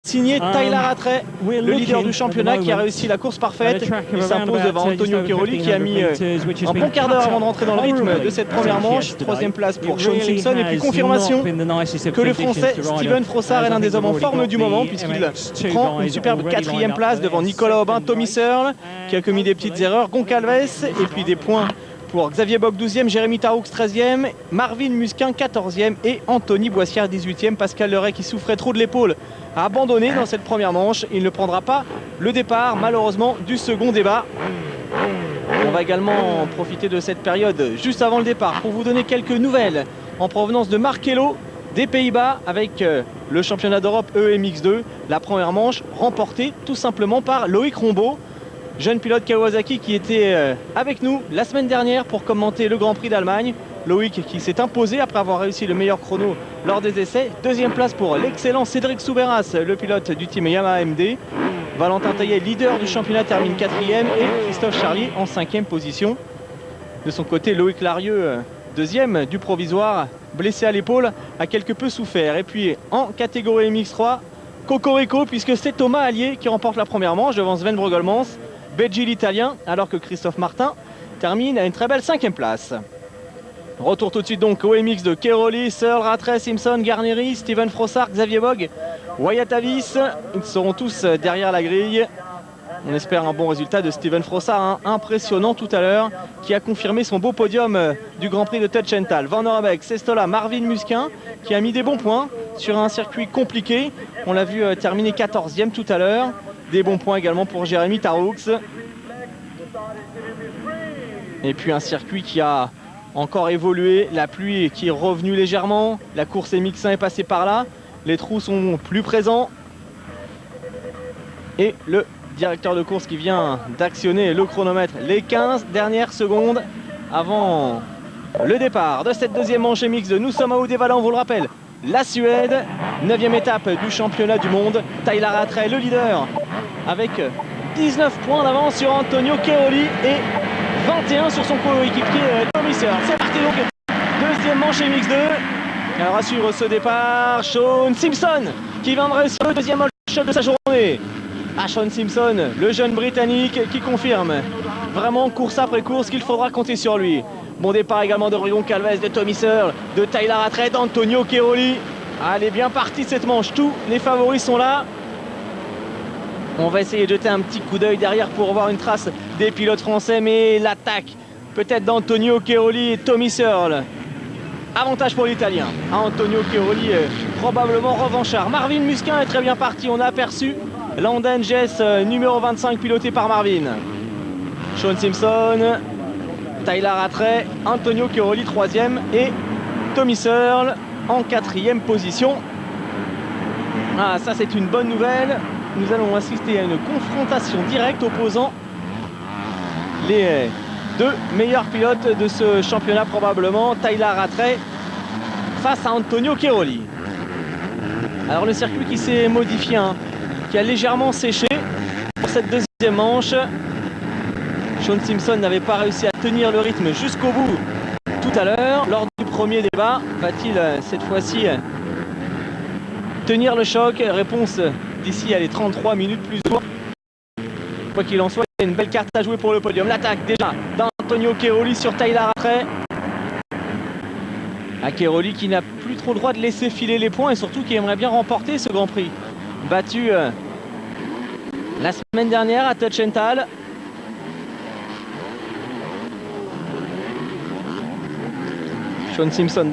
Signé Tyler Rattray, le leader du championnat qui a réussi la course parfaite. Il s'impose devant Antonio Cairoli qui a mis un bon quart d'heure avant de rentrer dans le rythme de cette première manche. Troisième place pour Sean Simpson et puis confirmation que le français Steven Frossard est l'un des hommes en forme du moment puisqu'il prend une superbe quatrième place devant Nicolas Aubin, Tommy Searle qui a commis des petites erreurs, Goncalves et puis des points pour Xavier Bock 12e, Jérémy Taroux 13e, Marvin Musquin 14e et Anthony Boissière 18e. Pascal Leray qui souffrait trop de l'épaule a abandonné dans cette première manche. Il ne prendra pas le départ malheureusement du second débat. On va également profiter de cette période juste avant le départ pour vous donner quelques nouvelles en provenance de Markello des Pays-Bas avec le championnat d'Europe EMX2. La première manche remportée tout simplement par Loïc Rombaud, jeune pilote Kawasaki qui était avec nous la semaine dernière pour commenter le Grand Prix d'Allemagne. Loïc qui s'est imposé après avoir réussi le meilleur chrono lors des essais. Deuxième place pour l'excellent Cédric Soubeyras, le pilote du team Yamaha MD. Valentin Taillet, leader du championnat, termine 4e et Christophe Charlier en 5e position. De son côté, Loïc Larieux, deuxième du provisoire, blessé à l'épaule, a quelque peu souffert. Et puis en catégorie MX3, Cocorico, puisque c'est Thomas Allier qui remporte la première manche devant Sven Bruggelmans, Beggi l'italien, alors que Christophe Martin termine à une très belle 5e place. Retour tout de suite donc au MX de Cairoli, Searle, Rattray, Simpson, Garneri, Steven Frossard, Xavier Bock, Wyatt Avis. Ils seront tous derrière la grille. On espère un bon résultat de Steven Frossard, impressionnant tout à l'heure, qui a confirmé son beau podium du Grand Prix de Tutchental. Van Orbeek, Sestola, Marvin Musquin, qui a mis des bons points sur un circuit compliqué. On l'a vu terminer 14e tout à l'heure. Des bons points également pour Jérémy Taroux. Et puis un circuit qui a encore évolué, la pluie qui est revenue légèrement, la course MX1 est passée par là, les trous sont plus présents et le directeur de course qui vient d'actionner le chronomètre, les 15 dernières secondes avant le départ de cette deuxième manche MX de Nous sommes à Uddevalla, on vous le rappelle, la Suède, 9e étape du championnat du monde. Tyler Rattray, le leader, avec 19 points d'avance sur Antonio Cairoli et 21 sur son coéquipier Tommy Searle. C'est parti donc, deuxième manche MX2. Alors à suivre ce départ, Sean Simpson qui vient de réussir le deuxième all shot de sa journée. Sean Simpson, le jeune Britannique qui confirme vraiment course après course qu'il faudra compter sur lui. Bon départ également de Goncalves, de Tommy Searle, de Tyler Rattray, d'Antonio Cairoli. Elle est bien partie cette manche, tous les favoris sont là. On va essayer de jeter un petit coup d'œil derrière pour voir une trace des pilotes français, mais l'attaque peut-être d'Antonio Cairoli et Tommy Searle. Avantage pour l'Italien. Antonio Cairoli probablement revanchard. Marvin Musquin est très bien parti, on a aperçu Landen Jess numéro 25 piloté par Marvin. Sean Simpson, Tyler Rattray, Antonio Cairoli 3e et Tommy Searle en 4e position. Ça c'est une bonne nouvelle. Nous allons assister à une confrontation directe opposant les deux meilleurs pilotes de ce championnat probablement, Tyler Rattray face à Antonio Cairoli. Alors le circuit qui s'est modifié, qui a légèrement séché pour cette deuxième manche. Sean Simpson n'avait pas réussi à tenir le rythme jusqu'au bout tout à l'heure. Lors du premier débat, va-t-il cette fois-ci tenir le choc? Réponse d'ici à les 33 minutes plus ou moins. Quoi qu'il en soit, il y a une belle carte à jouer pour le podium. L'attaque déjà d'Antonio Cairoli sur Tyler Rattray. Cairoli qui n'a plus trop le droit de laisser filer les points et surtout qui aimerait bien remporter ce Grand Prix. Battu la semaine dernière à Tutchental. Sean Simpson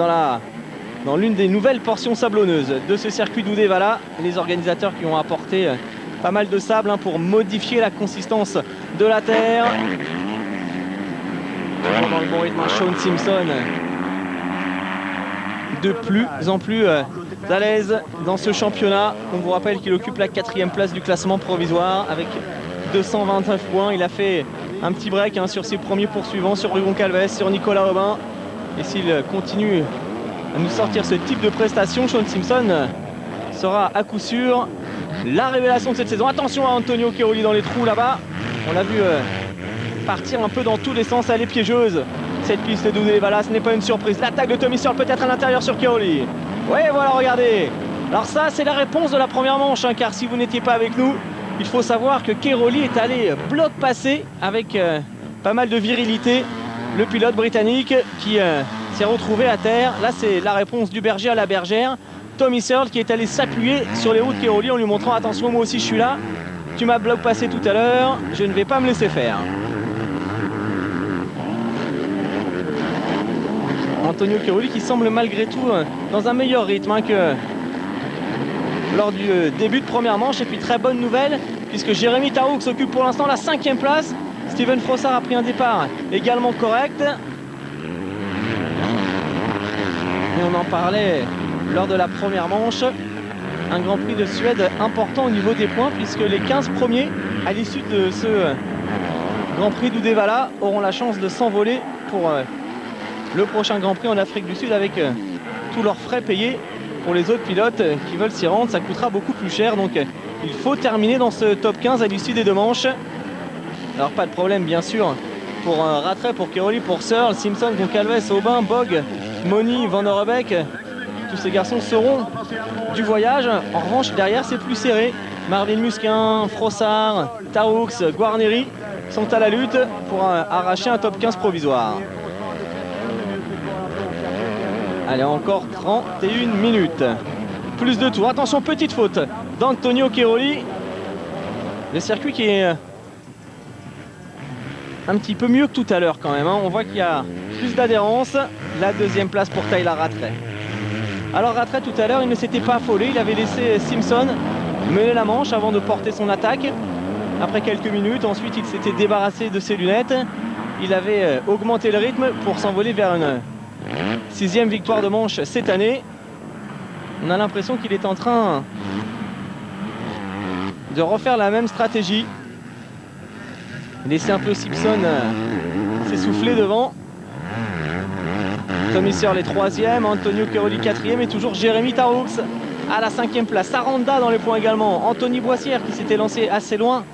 dans l'une des nouvelles portions sablonneuses de ce circuit d'Uddevalla. Les organisateurs qui ont apporté pas mal de sable pour modifier la consistance de la terre. Dans le bon rythme, Sean Simpson de plus en plus à l'aise dans ce championnat. On vous rappelle qu'il occupe la 4e place du classement provisoire avec 229 points. Il a fait un petit break sur ses premiers poursuivants, sur Goncalves, sur Nicolas Aubin. Et s'il continue à nous sortir ce type de prestation, Sean Simpson sera à coup sûr la révélation de cette saison. Attention à Antonio Cairoli dans les trous là-bas. On l'a vu partir un peu dans tous les sens, elle est piégeuse. Cette piste d'Uddevalla, ce n'est pas une surprise. L'attaque de Tommy Searle peut-être à l'intérieur sur Cairoli. Ouais, voilà, regardez. Alors ça, c'est la réponse de la première manche, hein, car si vous n'étiez pas avec nous, il faut savoir que Cairoli est allé bloc passé avec pas mal de virilité. Le pilote britannique qui s'est retrouvé à terre. Là, c'est la réponse du berger à la bergère. Tommy Searle qui est allé s'appuyer sur les roues de Cairoli en lui montrant attention, moi aussi je suis là. Tu m'as bloc passé tout à l'heure, je ne vais pas me laisser faire. Antonio Cairoli qui semble malgré tout dans un meilleur rythme hein, que lors du début de première manche. Et puis très bonne nouvelle puisque Jérémy Tarroux s'occupe pour l'instant la 5e place. Steven Frossard a pris un départ également correct. Et on en parlait lors de la première manche. Un Grand Prix de Suède important au niveau des points puisque les 15 premiers à l'issue de ce Grand Prix d'Uddevalla auront la chance de s'envoler pour le prochain Grand Prix en Afrique du Sud avec tous leurs frais payés. Pour les autres pilotes qui veulent s'y rendre, ça coûtera beaucoup plus cher. Donc il faut terminer dans ce top 15 à l'issue des 2 manches. Alors pas de problème bien sûr pour Rattray, pour Cairoli, pour Searle, Simpson, Goncalves, Aubin, Bog, Moni, Van Orebeck. Tous ces garçons seront du voyage. En revanche derrière c'est plus serré. Marvin Musquin, Frossard, Tarroux, Guarneri sont à la lutte pour arracher un top 15 provisoire. Allez, encore 31 minutes. Plus de tours. Attention, petite faute d'Antonio Cairoli. Le circuit qui est un petit peu mieux que tout à l'heure quand même. Hein. On voit qu'il y a plus d'adhérence. La 2e place pour Tyler Rattray. Alors Rattray tout à l'heure, il ne s'était pas affolé. Il avait laissé Simpson mener la manche avant de porter son attaque. Après quelques minutes, ensuite il s'était débarrassé de ses lunettes. Il avait augmenté le rythme pour s'envoler vers une 6e victoire de manche cette année. On a l'impression qu'il est en train de refaire la même stratégie. Laisser un peu Simpson s'essouffler devant. Tommy Searle est 3e, Antonio Cairoli 4e et toujours Jérémy Tarroux à la 5e place. Aranda dans les points également. Anthony Boissière qui s'était lancé assez loin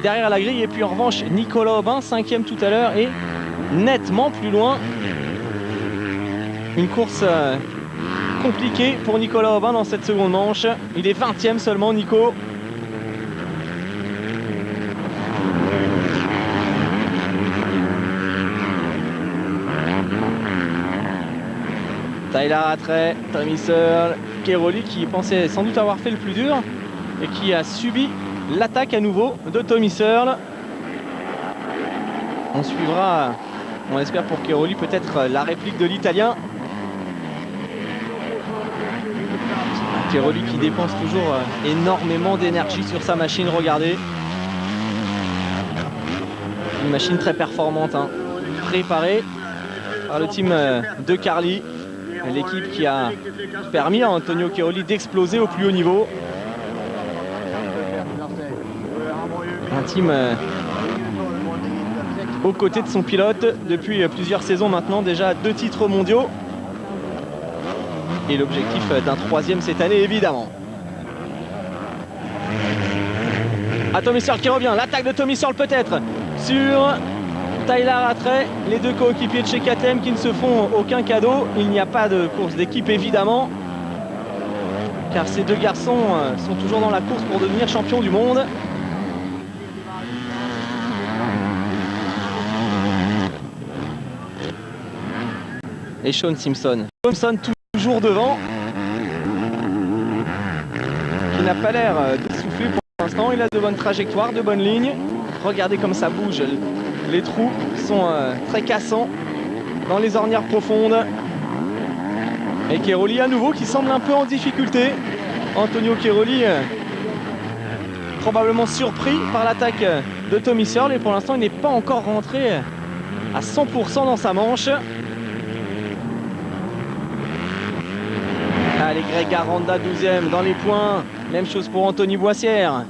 derrière la grille. Et puis en revanche Nicolas Aubin 5e tout à l'heure et nettement plus loin. Une course compliquée pour Nicolas Aubin dans cette seconde manche. Il est 20e seulement, Nico. Tyler Rattray, Tommy Searle, Cairoli qui pensait sans doute avoir fait le plus dur et qui a subi l'attaque à nouveau de Tommy Searle. On suivra, on espère pour Cairoli, peut-être la réplique de l'Italien. Cairoli qui dépense toujours énormément d'énergie sur sa machine, regardez. Une machine très performante, hein, préparée par le team de Carly. L'équipe qui a permis à Antonio Cairoli d'exploser au plus haut niveau. Un team aux côtés de son pilote depuis plusieurs saisons maintenant, déjà 2 titres mondiaux. Et l'objectif d'un 3e cette année évidemment. Ah, Tommy Searle qui revient, l'attaque de Tommy Searle peut-être sur Tyler Rattray, les 2 coéquipiers de chez KTM qui ne se font aucun cadeau. Il n'y a pas de course d'équipe évidemment, car ces 2 garçons sont toujours dans la course pour devenir champion du monde. Et Sean Simpson. Simpson toujours devant, qui n'a pas l'air d'essouffler pour l'instant. Il a de bonnes trajectoires, de bonnes lignes. Regardez comme ça bouge. Les trous sont très cassants dans les ornières profondes. Et Cairoli à nouveau qui semble un peu en difficulté. Antonio Cairoli probablement surpris par l'attaque de Tommy Searle. Et pour l'instant il n'est pas encore rentré à 100% dans sa manche. Allez, Greg Aranda 12e dans les points. Même chose pour Anthony Boissière.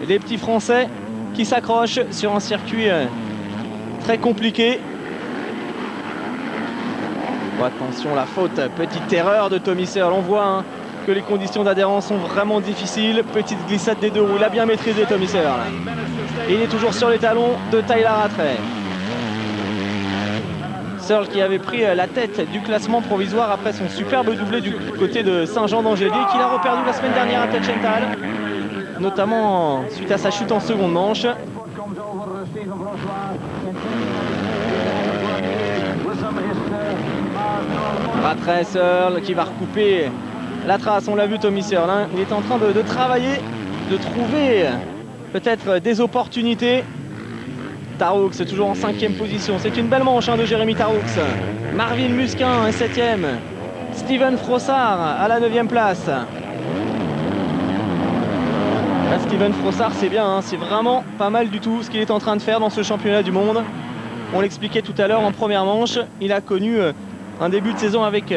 Les petits Français qui s'accrochent sur un circuit très compliqué. Bon, attention, la faute, petite erreur de Tommy Searle. On voit que les conditions d'adhérence sont vraiment difficiles. Petite glissade des 2 roues, il a bien maîtrisé Tommy Searle. Et il est toujours sur les talons de Tyler Rattray. Searle qui avait pris la tête du classement provisoire après son superbe doublé du côté de Saint-Jean-d'Angély et qu'il a reperdu la semaine dernière à Tetchental, notamment suite à sa chute en seconde manche. Rattray, Searle qui va recouper la trace, on l'a vu Tommy Searle, hein. Il est en train de travailler, de trouver peut-être des opportunités. Tarroux toujours en 5e position, c'est une belle manche hein, de Jérémy Tarroux. Marvin Musquin est 7e, Steven Frossard à la 9e place. Là, Steven Frossard c'est bien, hein, c'est vraiment pas mal du tout ce qu'il est en train de faire dans ce championnat du monde. On l'expliquait tout à l'heure en première manche, il a connu un début de saison avec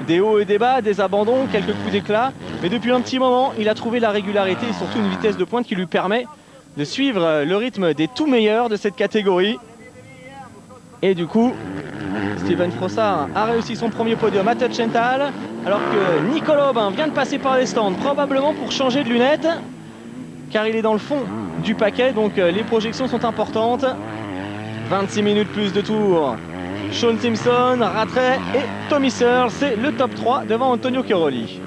des hauts et des bas, des abandons, quelques coups d'éclat, mais depuis un petit moment il a trouvé la régularité et surtout une vitesse de pointe qui lui permet de suivre le rythme des tout meilleurs de cette catégorie. Et du coup, Steven Frossard a réussi son premier podium à Tetchental, alors que Nicolas Aubin vient de passer par les stands, probablement pour changer de lunettes, car il est dans le fond du paquet, donc les projections sont importantes. 26 minutes plus de tours. Sean Simpson, Rattray et Tommy Searle, c'est le top 3 devant Antonio Cairoli.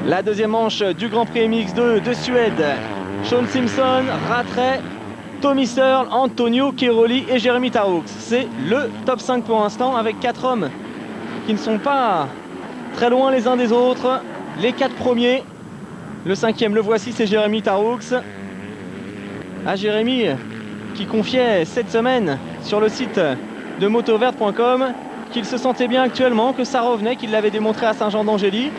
La deuxième manche du Grand Prix MX2 de Suède. Sean Simpson, Rattray, Tommy Searle, Antonio Cairoli et Jérémy Tarroux. C'est le top 5 pour l'instant avec 4 hommes qui ne sont pas très loin les uns des autres. Les 4 premiers. Le 5e, le voici, c'est Jérémy Tarroux. Jérémy qui confiait cette semaine sur le site de motoverte.com qu'il se sentait bien actuellement, que ça revenait, qu'il l'avait démontré à Saint-Jean-d'Angély.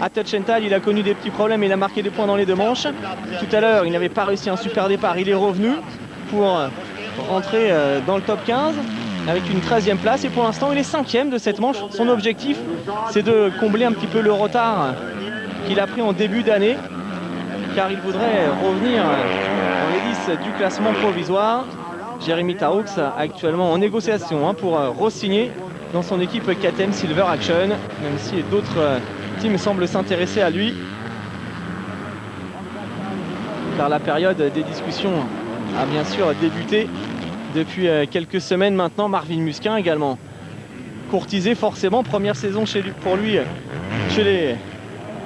À Tetchental, il a connu des petits problèmes, il a marqué des points dans les 2 manches. Tout à l'heure, il n'avait pas réussi un super départ, il est revenu pour rentrer dans le top 15 avec une 13e place. Et pour l'instant, il est 5e de cette manche. Son objectif, c'est de combler un petit peu le retard qu'il a pris en début d'année, car il voudrait revenir dans les 10 du classement provisoire. Jérémy Tarroux actuellement en négociation pour re-signer dans son équipe KTM Silver Action, même si d'autres teams semblent s'intéresser à lui, car la période des discussions a bien sûr débuté depuis quelques semaines maintenant. Marvin Musquin également courtisé, forcément, première saison pour lui chez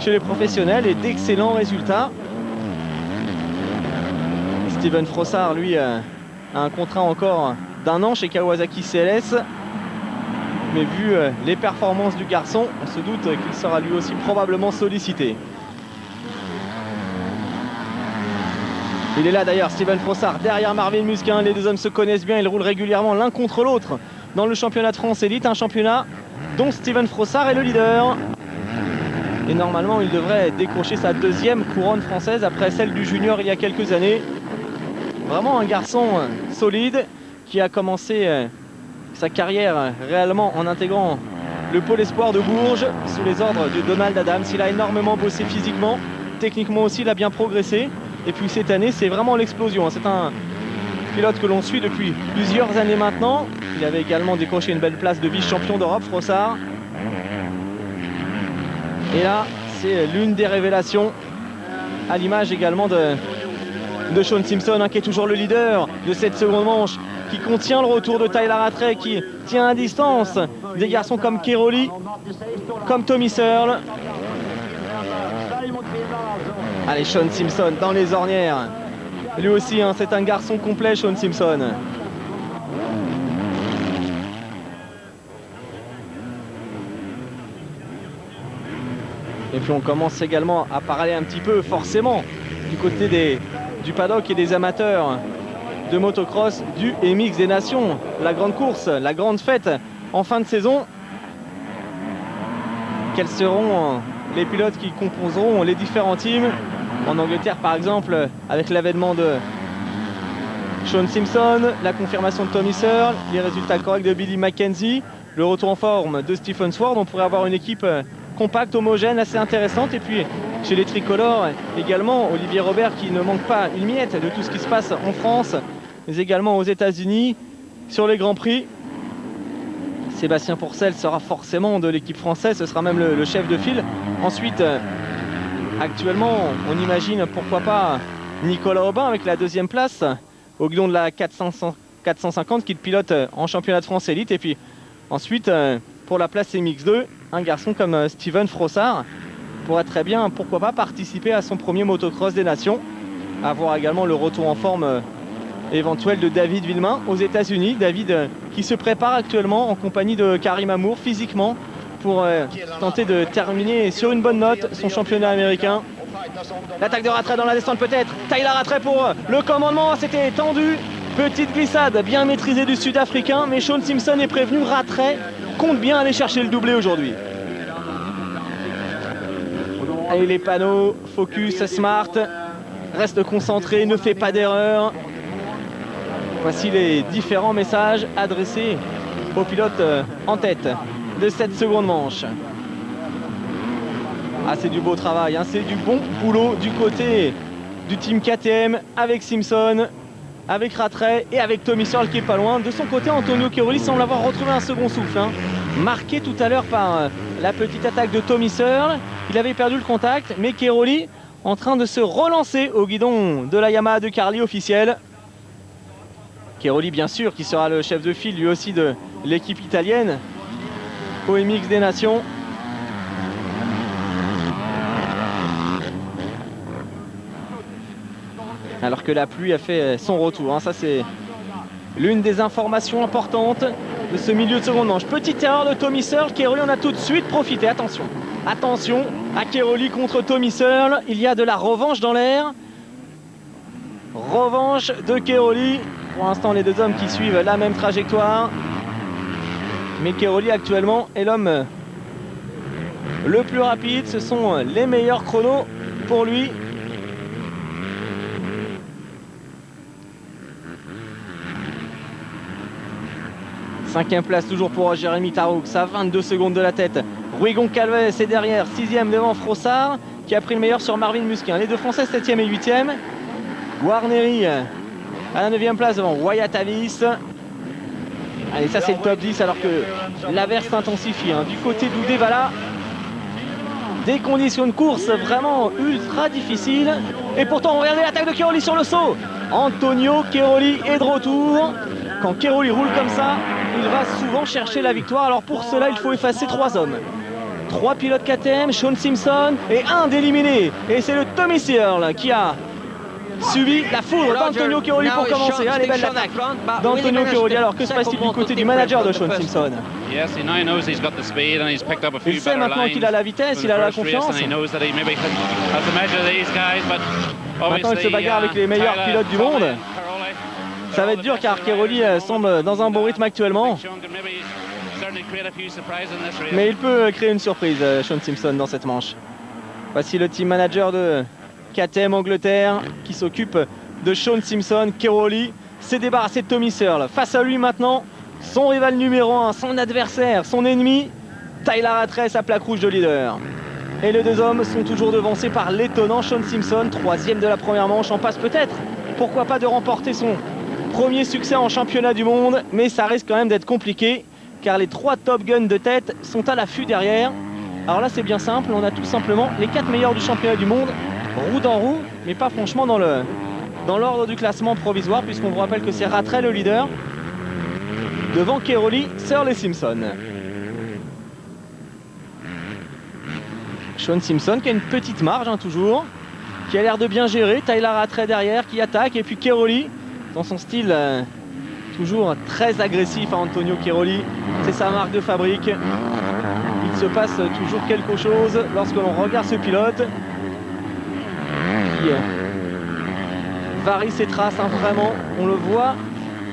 les professionnels et d'excellents résultats. Steven Frossard lui a un contrat encore d'1 an chez Kawasaki CLS, mais vu les performances du garçon, on se doute qu'il sera lui aussi probablement sollicité. Il est là d'ailleurs, Steven Frossard, derrière Marvin Musquin. Les 2 hommes se connaissent bien, ils roulent régulièrement l'un contre l'autre dans le championnat de France Élite, un championnat dont Steven Frossard est le leader. Et normalement, il devrait décrocher sa 2e couronne française après celle du junior il y a quelques années. Vraiment un garçon solide qui a commencé sa carrière réellement en intégrant le pôle espoir de Bourges sous les ordres de Donald Adams. Il a énormément bossé physiquement, techniquement aussi, il a bien progressé. Et puis cette année, c'est vraiment l'explosion. C'est un pilote que l'on suit depuis plusieurs années maintenant. Il avait également décroché une belle place de vice-champion d'Europe, Frossard. Et là, c'est l'une des révélations, à l'image également de Sean Simpson, qui est toujours le leader de cette seconde manche, qui contient le retour de Tyler Rattray, qui tient à distance des garçons comme Cairoli, comme Tommy Searle. Allez, Sean Simpson dans les ornières. Lui aussi, c'est un garçon complet, Sean Simpson. Et puis on commence également à parler un petit peu, forcément, du côté du paddock et des amateurs de motocross du MX des Nations. La grande course, la grande fête en fin de saison. Quels seront les pilotes qui composeront les différents teams? En Angleterre, par exemple, avec l'avènement de Sean Simpson, la confirmation de Tommy Searle, les résultats corrects de Billy Mackenzie, le retour en forme de Stephen Sword, on pourrait avoir une équipe compacte, homogène, assez intéressante. Et puis chez les tricolores également, Olivier Robert qui ne manque pas une miette de tout ce qui se passe en France, mais également aux États-Unis sur les Grands Prix. Sébastien Pourcel sera forcément de l'équipe française, ce sera même le chef de file. Ensuite, actuellement, on imagine pourquoi pas Nicolas Aubin avec la deuxième place au guidon de la 450 qui le pilote en championnat de France élite. Et puis ensuite pour la place MX2, un garçon comme Steven Frossard pourrait très bien, pourquoi pas, participer à son premier motocross des nations. À voir également le retour en forme éventuel de David Villemain aux États-Unis. David qui se prépare actuellement en compagnie de Karim Amour physiquement pour tenter de terminer sur une bonne note son championnat américain. L'attaque de Rattray dans la descente peut-être. Tyler Rattray pour le commandement, c'était tendu. Petite glissade bien maîtrisée du Sud-Africain, mais Sean Simpson est prévenu. Rattray compte bien aller chercher le doublé aujourd'hui. Allez, les panneaux, focus, smart, reste concentré, ne fait pas d'erreur. Voici les différents messages adressés au pilote en tête de cette seconde manche. Ah, c'est du beau travail, hein, c'est du bon boulot du côté du team KTM avec Simpson, avec Rattray et avec Tommy Searle qui est pas loin. De son côté, Antonio Cairoli semble avoir retrouvé un second souffle, hein, marqué tout à l'heure par la petite attaque de Tommy Searle. Il avait perdu le contact, mais Cairoli en train de se relancer au guidon de la Yamaha de Carly officielle. Cairoli, bien sûr, qui sera le chef de file lui aussi de l'équipe italienne au MX des Nations. Alors que la pluie a fait son retour, hein. Ça c'est l'une des informations importantes de ce milieu de seconde manche. Petite erreur de Tommy Searle, Cairoli en a tout de suite profité. Attention, attention à Cairoli contre Tommy Searle. Il y a de la revanche dans l'air. Revanche de Cairoli. Pour l'instant, les deux hommes qui suivent la même trajectoire. Mais Cairoli actuellement est l'homme le plus rapide. Ce sont les meilleurs chronos pour lui. Cinquième place toujours pour Jérémy Taroux, à 22 secondes de la tête. Ruigon Calves est derrière, 6e devant Frossard, qui a pris le meilleur sur Marvin Musquin. Les deux Français, 7e et 8e. Guarneri à la 9e place devant Wyatt Avis. Allez, ça c'est le top 10 alors que l'averse s'intensifie, hein. Du côté d'Oudévala, des conditions de course vraiment ultra difficiles. Et pourtant, regardez l'attaque de Cairoli sur le saut. Antonio Cairoli est de retour. Quand Cairoli roule comme ça, il va souvent chercher la victoire. Alors pour cela, il faut effacer 3 hommes. 3 pilotes KTM, Sean Simpson et un d'éliminé. Et c'est le Tommy Searle qui a subi la foudre d'Antonio Cairoli pour commencer. Allez, belle attaque d'Antonio Cairoli. Alors que se passe-t-il du côté du manager de Sean Simpson? Il sait maintenant qu'il a la vitesse, il a la confiance. Maintenant il se bagarre avec les meilleurs pilotes du monde. Ça va être dur car Cairoli semble dans un bon rythme actuellement. Mais il peut créer une surprise, Sean Simpson, dans cette manche. Voici le team manager de KTM Angleterre qui s'occupe de Sean Simpson. Cairoli s'est débarrassé de Tommy Searle. Face à lui maintenant, son rival numéro 1, son adversaire, son ennemi, Tyler Rattray, sa plaque rouge de leader. Et les deux hommes sont toujours devancés par l'étonnant Sean Simpson, 3e de la première manche. En passe peut-être, pourquoi pas, de remporter son premier succès en championnat du monde, mais ça risque quand même d'être compliqué car les 3 Top Guns de tête sont à l'affût derrière. Alors là c'est bien simple, on a tout simplement les 4 meilleurs du championnat du monde, roue dans roue, mais pas franchement dans l'ordre du classement provisoire, puisqu'on vous rappelle que c'est Rattray le leader, devant Cairoli, Searle et Simpson. Sean Simpson qui a une petite marge, hein, toujours, qui a l'air de bien gérer. Tyler Rattray derrière qui attaque, et puis Cairoli dans son style toujours très agressif à Antonio Cairoli. C'est sa marque de fabrique. Il se passe toujours quelque chose lorsque l'on regarde ce pilote qui varie ses traces, hein, vraiment. On le voit,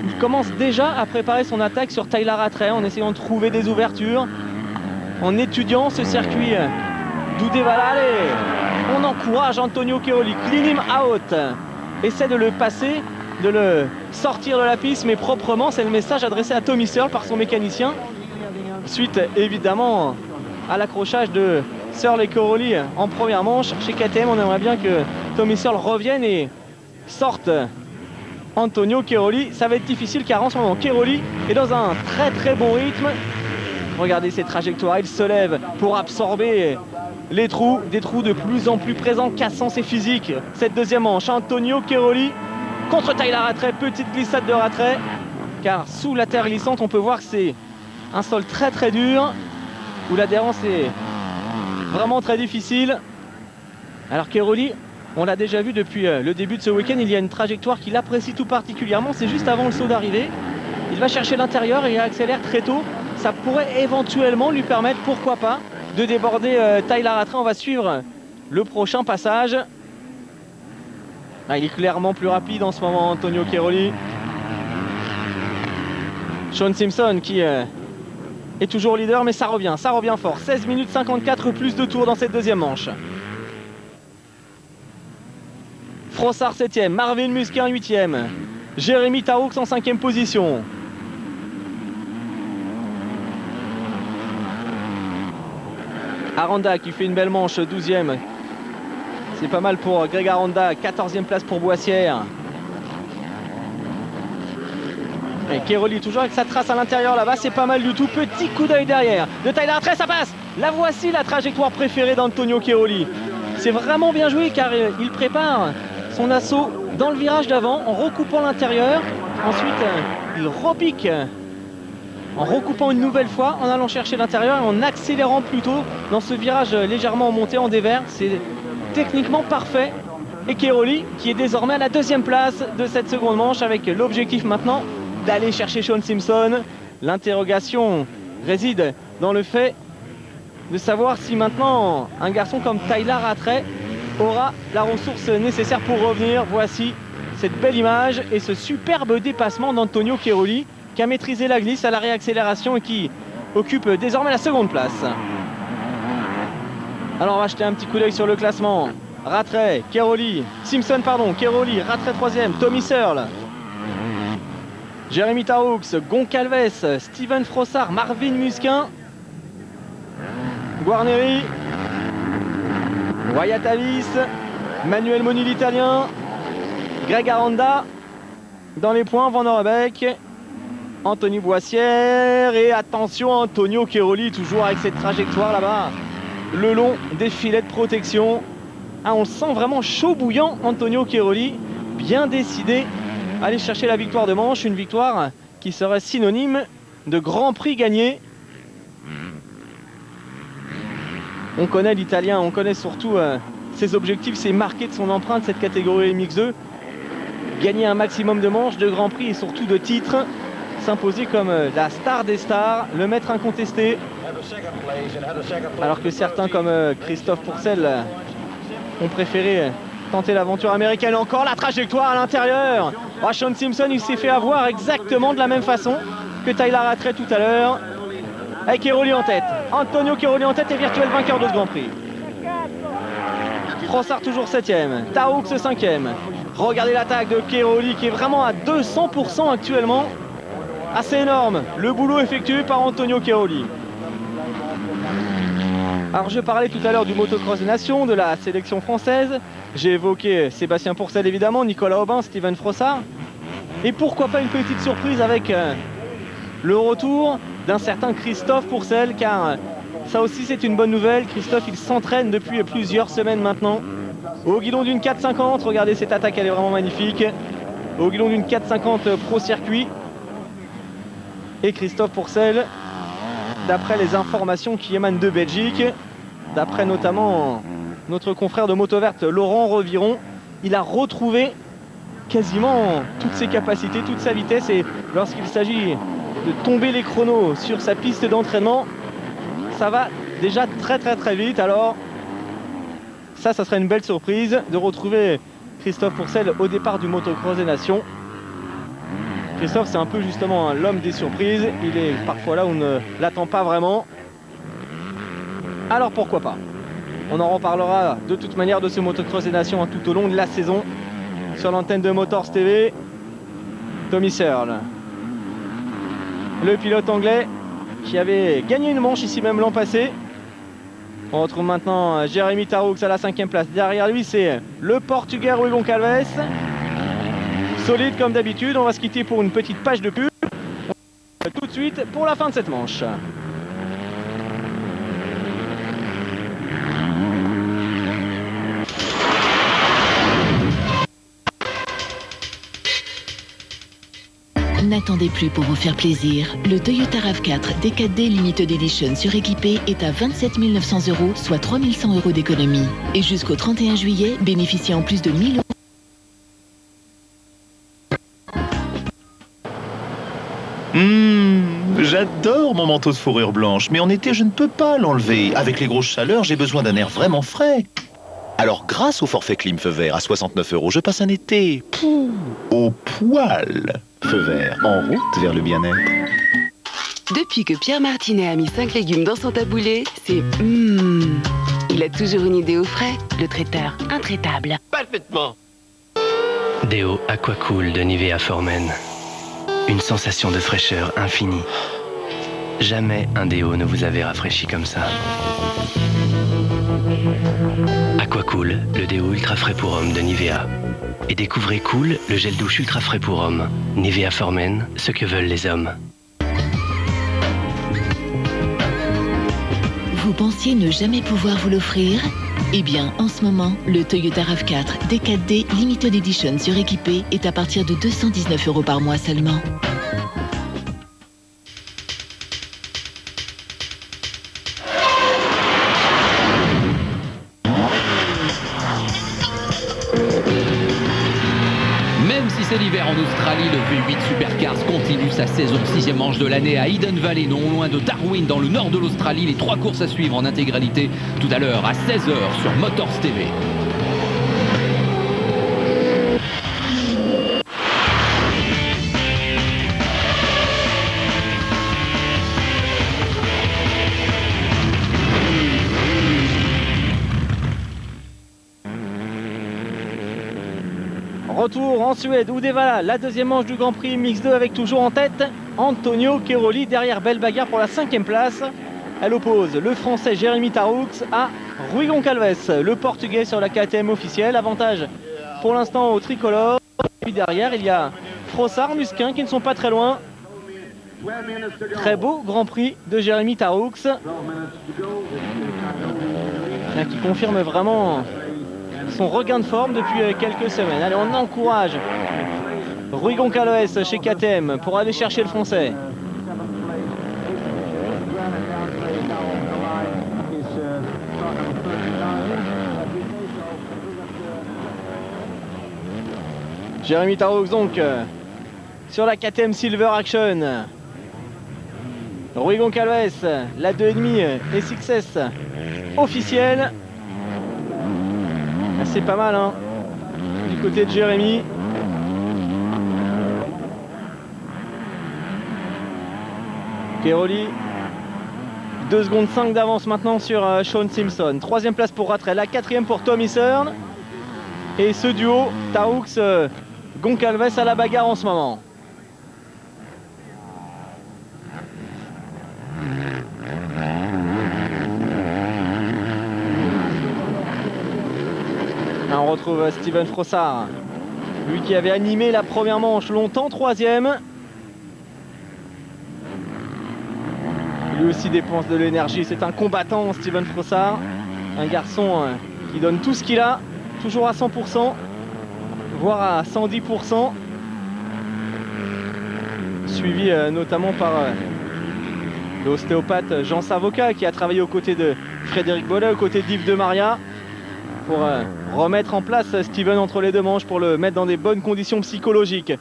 il commence déjà à préparer son attaque sur Tyler Rattray en essayant de trouver des ouvertures, en étudiant ce circuit d'Oudévala. Allez, on encourage Antonio Cairoli, clean him out, essaie de le passer, de le sortir de la piste, mais proprement. C'est le message adressé à Tommy Searle par son mécanicien, suite évidemment à l'accrochage de Searle et Cairoli en première manche. Chez KTM, on aimerait bien que Tommy Searle revienne et sorte Antonio Cairoli. Ça va être difficile car en ce moment Cairoli est dans un très très bon rythme. Regardez ses trajectoires, il se lève pour absorber les trous, des trous de plus en plus présents, cassant ses physiques. Cette deuxième manche, Antonio Cairoli contre Tyler Rattray, petite glissade de Rattray, car sous la terre glissante, on peut voir que c'est un sol très très dur, où l'adhérence est vraiment très difficile. Alors Cairoli, on l'a déjà vu depuis le début de ce week-end, il y a une trajectoire qu'il apprécie tout particulièrement, c'est juste avant le saut d'arrivée. Il va chercher l'intérieur et il accélère très tôt. Ça pourrait éventuellement lui permettre, pourquoi pas, de déborder Tyler Rattray. On va suivre le prochain passage. Ah, il est clairement plus rapide en ce moment, Antonio Cairoli. Sean Simpson qui est toujours leader, mais ça revient fort. 16 minutes 54, plus de tours dans cette deuxième manche. Frossard 7e, Marvin Musquin 8e, Jérémy Taroux en 5e position. Aranda qui fait une belle manche, 12e. C'est pas mal pour Greg Aranda, 14e place pour Boissière. Et Cairoli toujours avec sa trace à l'intérieur là-bas, c'est pas mal du tout. Petit coup d'œil derrière de Tyler Rattray, ça passe. La voici la trajectoire préférée d'Antonio Cairoli. C'est vraiment bien joué car il prépare son assaut dans le virage d'avant en recoupant l'intérieur. Ensuite, il repique en recoupant une nouvelle fois, en allant chercher l'intérieur et en accélérant plutôt dans ce virage légèrement en montée en dévers. C'est techniquement parfait. Et Cairoli qui est désormais à la deuxième place de cette seconde manche avec l'objectif maintenant d'aller chercher Sean Simpson. L'interrogation réside dans le fait de savoir si maintenant un garçon comme Tyler Rattray aura la ressource nécessaire pour revenir. Voici cette belle image et ce superbe dépassement d'Antonio Cairoli qui a maîtrisé la glisse à la réaccélération et qui occupe désormais la seconde place. Alors on va jeter un petit coup d'œil sur le classement. Rattray, Cairoli, Simpson pardon, Cairoli, Rattray 3e, Tommy Searle, Jérémy Taroux, Goncalves, Steven Frossard, Marvin Musquin, Guarneri, Wyatt Avis, Manuel Moni l'Italien, Greg Aranda. Dans les points, Van Orbeek, Anthony Boissière et attention Antonio Cairoli toujours avec cette trajectoire là-bas le long des filets de protection. Ah, on le sent vraiment chaud bouillant, Antonio Cairoli, bien décidé à aller chercher la victoire de manche, une victoire qui serait synonyme de Grand Prix gagné. On connaît l'Italien, on connaît surtout ses objectifs, ses marqués de son empreinte, cette catégorie MX2. Gagner un maximum de manches, de Grand Prix et surtout de titres. S'imposer comme la star des stars, le maître incontesté. Alors que certains comme Christophe Pourcel ont préféré tenter l'aventure américaine. Encore la trajectoire à l'intérieur. Oh, Sean Simpson, il s'est fait avoir exactement de la même façon que Tyler Rattray tout à l'heure. Avec Cairoli en tête. Antonio Cairoli en tête et virtuel vainqueur de ce Grand Prix. Frossard toujours 7e. Taroux 5e. Regardez l'attaque de Cairoli qui est vraiment à 200% actuellement. Assez énorme le boulot effectué par Antonio Cairoli. Alors je parlais tout à l'heure du motocross des nations, de la sélection française. J'ai évoqué Sébastien Pourcel évidemment, Nicolas Aubin, Steven Frossard. Et pourquoi pas une petite surprise avec le retour d'un certain Christophe Pourcel, car ça aussi c'est une bonne nouvelle. Christophe il s'entraîne depuis plusieurs semaines maintenant. Au guidon d'une 450, regardez cette attaque, elle est vraiment magnifique. Au guidon d'une 450 Pro Circuit. Et Christophe Pourcel, d'après les informations qui émanent de Belgique, d'après notamment notre confrère de Moto Verte Laurent Reviron, il a retrouvé quasiment toutes ses capacités, toute sa vitesse, et lorsqu'il s'agit de tomber les chronos sur sa piste d'entraînement, ça va déjà très vite. Alors ça serait une belle surprise de retrouver Christophe Pourcel au départ du motocross des nations. Christophe, c'est un peu justement l'homme des surprises. Il est parfois là où on ne l'attend pas vraiment. Alors pourquoi pas? On en reparlera de toute manière de ce motocross des nations tout au long de la saison sur l'antenne de Motors TV. Tommy Searle, le pilote anglais qui avait gagné une manche ici même l'an passé. On retrouve maintenant Jérémy Taroux à la 5e place. Derrière lui, c'est le Portugais Rui Goncalves. Solide comme d'habitude. On va se quitter pour une petite page de pub. Tout de suite pour la fin de cette manche. n'attendez plus pour vous faire plaisir. Le Toyota RAV4 D4D Limited Edition suréquipé est à 27 900 €, soit 3 100 € d'économie. Et jusqu'au 31 juillet, bénéficiez en plus de 1 000 €. J'adore mon manteau de fourrure blanche, mais en été, je ne peux pas l'enlever. Avec les grosses chaleurs, j'ai besoin d'un air vraiment frais. Alors, grâce au forfait clim feu vert à 69 €, je passe un été au poil. Feu vert, en route vers le bien-être. Depuis que Pierre Martinet a mis 5 légumes dans son taboulé, c'est Il a toujours une idée au frais, le traiteur intraitable. Parfaitement. Déo Aquacool de Nivea Formen. Une sensation de fraîcheur infinie. Jamais un déo ne vous avait rafraîchi comme ça. Aquacool, le déo ultra frais pour homme de Nivea. Et découvrez Cool, le gel douche ultra frais pour homme. Nivea Formen, ce que veulent les hommes. Vous pensiez ne jamais pouvoir vous l'offrir? Eh bien, en ce moment, le Toyota RAV4 D4D Limited Edition suréquipé est à partir de 219 € par mois seulement. Même si c'est l'hiver en Australie, le V8 Supercars continue sa saison. 6e manche de l'année à Eden Valley, non loin de Darwin, dans le nord de l'Australie. Les 3 courses à suivre en intégralité tout à l'heure à 16 h sur Motors TV. Retour en Suède, Uddevalla, la deuxième manche du Grand Prix Mix 2 avec toujours en tête Antonio Cairoli. Derrière, belle bagarre pour la 5e place. Elle oppose le Français Jérémy Taroux à Rui Goncalves, le Portugais sur la KTM officielle. Avantage pour l'instant au tricolore. Et puis derrière, il y a Frossard, Musquin qui ne sont pas très loin. Très beau Grand Prix de Jérémy Taroux, qui confirme vraiment son regain de forme depuis quelques semaines. Allez, on encourage Rui Goncalves chez KTM pour aller chercher le Français. Jérémy Taroux donc sur la KTM Silver Action. Rui Goncalves, la 2,5 SXS officielle. C'est pas mal hein, du côté de Jérémy. Cairoli, 2 secondes 5 d'avance maintenant sur Sean Simpson. 3e place pour Ratrell, la 4e pour Tommy Cern. Et ce duo, Taroux, Goncalves à la bagarre en ce moment. On retrouve Steven Frossard, lui qui avait animé la première manche longtemps, 3e. Lui aussi dépense de l'énergie, c'est un combattant Steven Frossard, un garçon qui donne tout ce qu'il a, toujours à 100%, voire à 110%, suivi notamment par l'ostéopathe Jean Savoca qui a travaillé aux côtés de Frédéric Bollet, aux côtés d'Yves de Maria, pour remettre en place Steven entre les deux manches, pour le mettre dans des bonnes conditions psychologiques.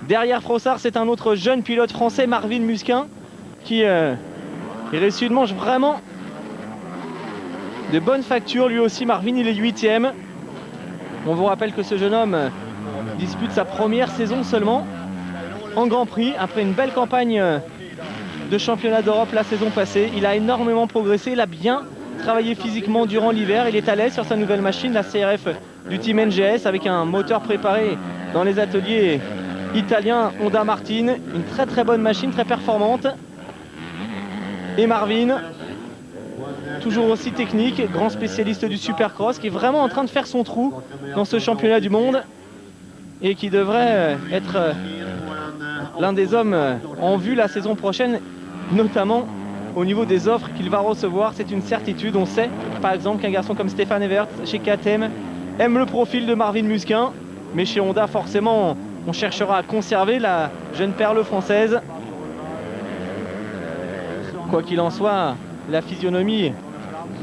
Derrière Frossard, c'est un autre jeune pilote français, Marvin Musquin, qui est réussi une manche vraiment de bonne facture. Lui aussi, Marvin, il est 8e. On vous rappelle que ce jeune homme dispute sa première saison seulement en Grand Prix, après une belle campagne de championnat d'Europe la saison passée. Il a énormément progressé, il a bien travaillé physiquement durant l'hiver. Il est à l'aise sur sa nouvelle machine, la CRF du team NGS, avec un moteur préparé dans les ateliers italiens Honda Martin. Une très très bonne machine, très performante. Et Marvin, toujours aussi technique, grand spécialiste du Supercross, qui est vraiment en train de faire son trou dans ce championnat du monde et qui devrait être l'un des hommes en vue la saison prochaine, notamment au niveau des offres qu'il va recevoir. C'est une certitude. On sait par exemple qu'un garçon comme Stéphane Evert chez KTM aime le profil de Marvin Musquin, mais chez Honda forcément on cherchera à conserver la jeune perle française. Quoi qu'il en soit, la physionomie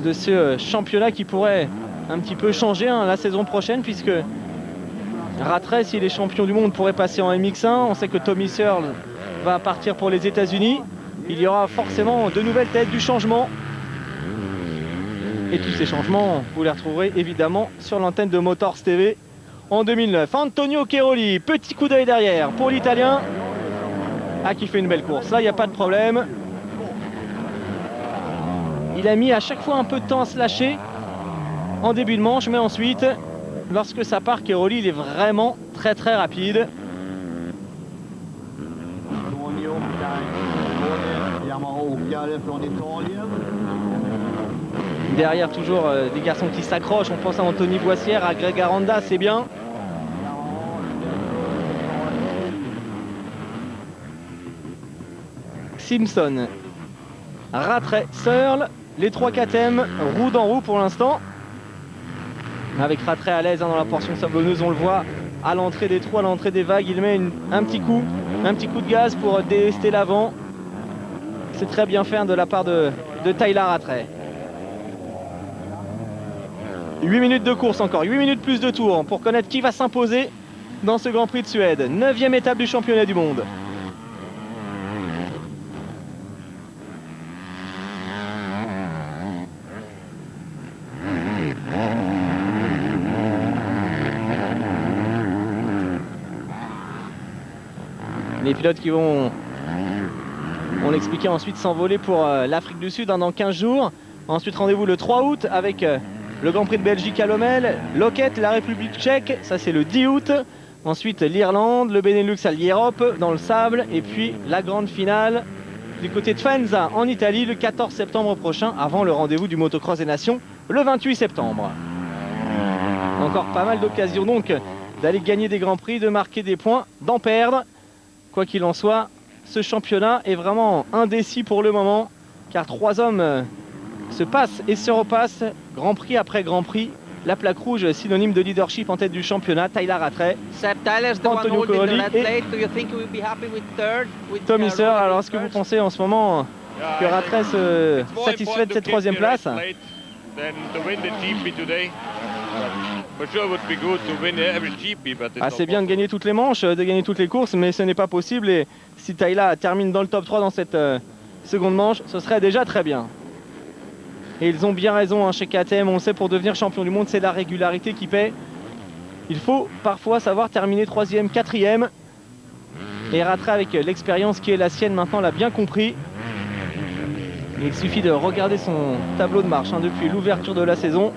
de ce championnat qui pourrait un petit peu changer la saison prochaine, puisque Rattray, s'il est champion du monde, pourrait passer en MX1. On sait que Tommy Searle va partir pour les États-Unis. Il y aura forcément de nouvelles têtes, du changement. Et tous ces changements, vous les retrouverez évidemment sur l'antenne de Motors TV en 2009. Antonio Cairoli, petit coup d'œil derrière pour l'Italien. Ah, qui fait une belle course. Là, il n'y a pas de problème. Il a mis à chaque fois un peu de temps à se lâcher en début de manche, mais ensuite, lorsque ça part, Cairoli, il est vraiment très très rapide. Derrière, toujours des garçons qui s'accrochent. On pense à Anthony Boissière, à Greg Aranda, c'est bien. Simpson, Rattray, Searle, les 3 KTM roue dans roue pour l'instant. Avec Rattray à l'aise dans la portion sablonneuse, on le voit à l'entrée des trous, à l'entrée des vagues. Il met un petit coup de gaz pour délester l'avant. C'est très bien fait de la part de Tyler Rattray. 8 minutes de course encore, 8 minutes plus de tours pour connaître qui va s'imposer dans ce Grand Prix de Suède. 9e étape du championnat du monde. Les pilotes qui vont, on l'expliquait ensuite, s'envoler pour l'Afrique du Sud dans 15 jours. Ensuite, rendez-vous le 3 août avec le Grand Prix de Belgique à Lommel, Loket, la République tchèque, ça c'est le 10 août. Ensuite, l'Irlande, le Benelux à Lierop dans le sable. Et puis la grande finale du côté de Faenza en Italie le 14 septembre prochain, avant le rendez-vous du Motocross des Nations le 28 septembre. Encore pas mal d'occasions donc d'aller gagner des Grands Prix, de marquer des points, d'en perdre. Quoi qu'il en soit, ce championnat est vraiment indécis pour le moment, car 3 hommes se passent et se repassent, Grand Prix après Grand Prix. La plaque rouge, synonyme de leadership en tête du championnat, Tyler Rattray, Antonio Cairoli et Tommy Searle. Alors, est-ce que vous pensez en ce moment que Rattray se satisfait de cette 3e place? C'est bien de gagner toutes les manches, de gagner toutes les courses, mais ce n'est pas possible. Et si Tyler termine dans le top 3 dans cette seconde manche, ce serait déjà très bien. Et ils ont bien raison chez KTM, on le sait, pour devenir champion du monde, c'est la régularité qui paie. Il faut parfois savoir terminer 3e, 4e. Et Rattray, avec l'expérience qui est la sienne maintenant, l'a bien compris. Il suffit de regarder son tableau de marche depuis l'ouverture de la saison.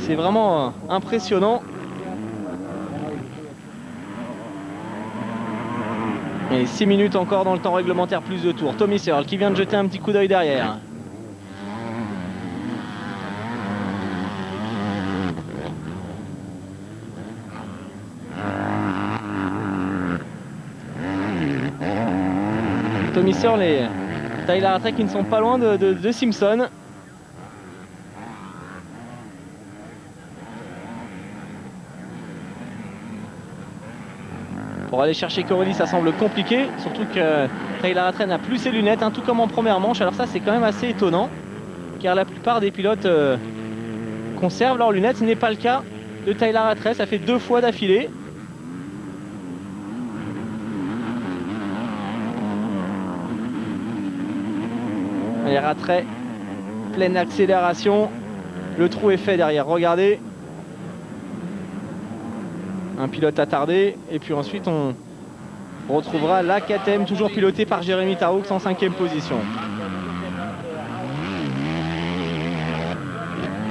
C'est vraiment impressionnant. Et 6 minutes encore dans le temps réglementaire, plus de tours. Tommy Searle qui vient de jeter un petit coup d'œil derrière. Tommy Searle et Tyler Rattray qui ne sont pas loin de Simpson. Pour aller chercher Cairoli, ça semble compliqué, surtout que Tyler Rattray n'a plus ses lunettes, tout comme en première manche. Alors ça, c'est quand même assez étonnant, car la plupart des pilotes conservent leurs lunettes. Ce n'est pas le cas de Tyler Rattray, ça fait 2 fois d'affilée. Et Rattray, pleine accélération, le trou est fait derrière, regardez. Un pilote attardé, et puis ensuite on retrouvera la KTM toujours pilotée par Jérémy Taroux en 5e position.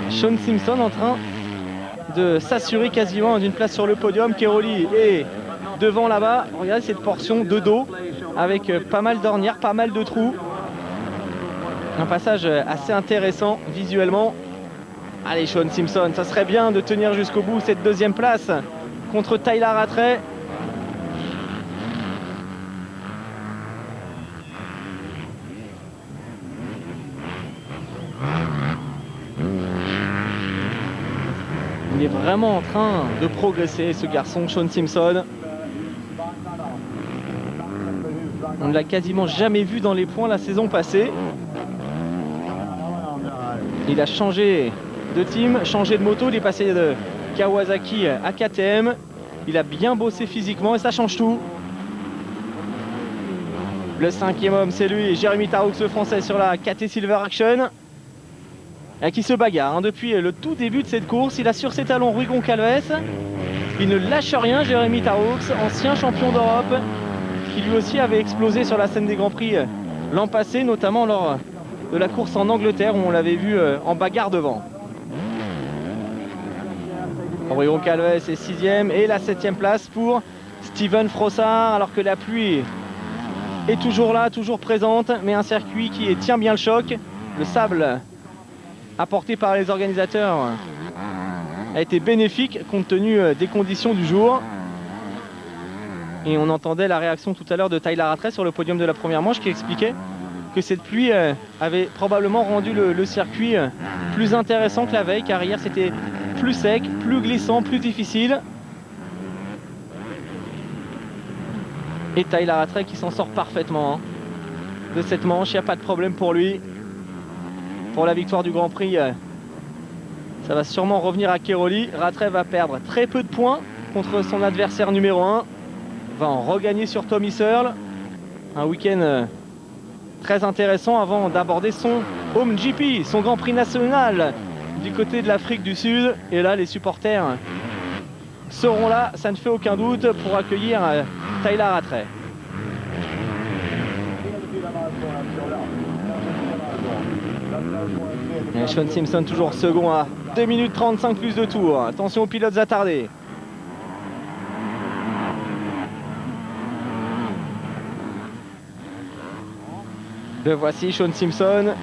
Sean Simpson en train de s'assurer quasiment d'une place sur le podium. Cairoli est devant là-bas. Regardez cette portion de dos avec pas mal d'ornières, pas mal de trous. Un passage assez intéressant visuellement. Allez, Sean Simpson, ça serait bien de tenir jusqu'au bout cette 2e place contre Tyler Rattray. Il est vraiment en train de progresser, ce garçon, Sean Simpson. On ne l'a quasiment jamais vu dans les points la saison passée. Il a changé de team, changé de moto, il est passé de Kawasaki à KTM. Il a bien bossé physiquement et ça change tout. Le 5e homme, c'est lui, Jérémy Taroux, le français sur la KT Silver Action. Et qui se bagarre depuis le tout début de cette course. Il a sur ses talons Rui Goncalves. Il ne lâche rien, Jérémy Taroux, ancien champion d'Europe, qui lui aussi avait explosé sur la scène des Grands Prix l'an passé, notamment lors de la course en Angleterre où on l'avait vu en bagarre devant. Rui Goncalves est 6e et la 7e place pour Steven Frossard, alors que la pluie est toujours là, toujours présente, mais un circuit qui tient bien le choc. Le sable apporté par les organisateurs a été bénéfique compte tenu des conditions du jour. Et on entendait la réaction tout à l'heure de Tyler Rattray sur le podium de la première manche qui expliquait que cette pluie avait probablement rendu le circuit plus intéressant que la veille, car hier c'était plus sec, plus glissant, plus difficile. Et Tyler Rattray qui s'en sort parfaitement de cette manche, il n'y a pas de problème pour lui. Pour la victoire du Grand Prix, ça va sûrement revenir à Cairoli. Rattray va perdre très peu de points contre son adversaire numéro 1. Va en regagner sur Tommy Searle. Un week-end très intéressant avant d'aborder son Home GP, son Grand Prix national du côté de l'Afrique du Sud. Et là, les supporters seront là, ça ne fait aucun doute, pour accueillir Tyler Rattray. Et Sean Simpson toujours second à 2 minutes 35 plus de tours. Attention aux pilotes attardés. Le voici, Sean Simpson.